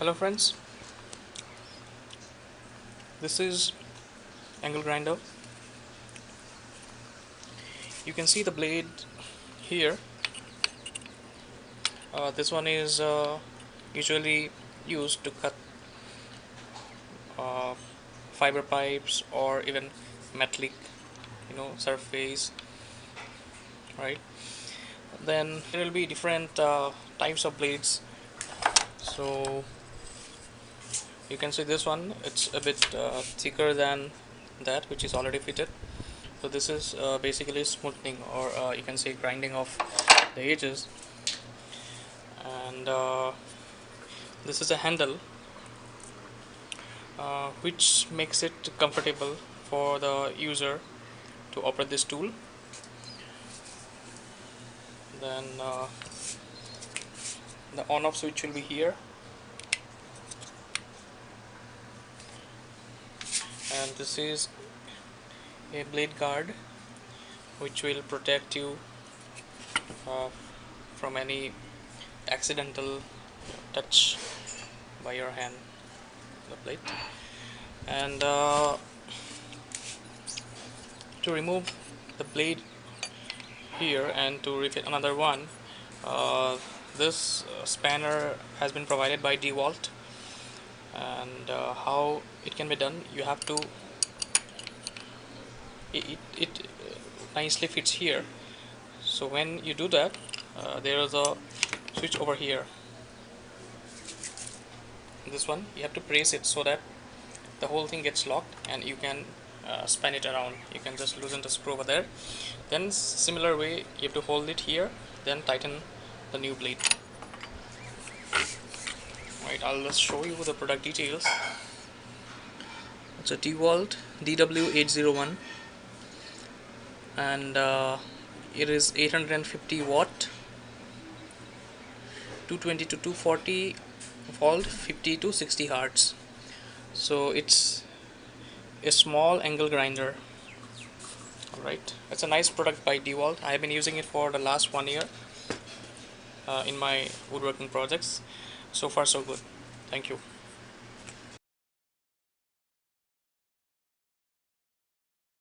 Hello friends, this is angle grinder. You can see the blade here. This one is usually used to cut uh, fiber pipes or even metallic surface, right? Then there will be different types of blades. So you can see this one, it's a bit thicker than that which is already fitted. So this is basically smoothing, or you can say grinding of the edges. And this is a handle which makes it comfortable for the user to operate this tool. Then the on-off switch will be here, and this is a blade guard which will protect you from any accidental touch by your hand, the blade. And to remove the blade here and to refit another one, this spanner has been provided by DeWalt. And how it can be done, you have to it nicely fits here. So when you do that, there is a switch over here, this one. You have to press it so that the whole thing gets locked, and you can spin it around. You can just loosen the screw over there. Then similar way, you have to hold it here, then tighten the new blade. Right, I'll just show you the product details. It's a DeWalt DW801, and it is 850 watt, 220 to 240 volt, 50 to 60 hertz. So it's a small angle grinder. Alright, it's a nice product by DeWalt. I have been using it for the last 1 year in my woodworking projects. So far so good. Thank you.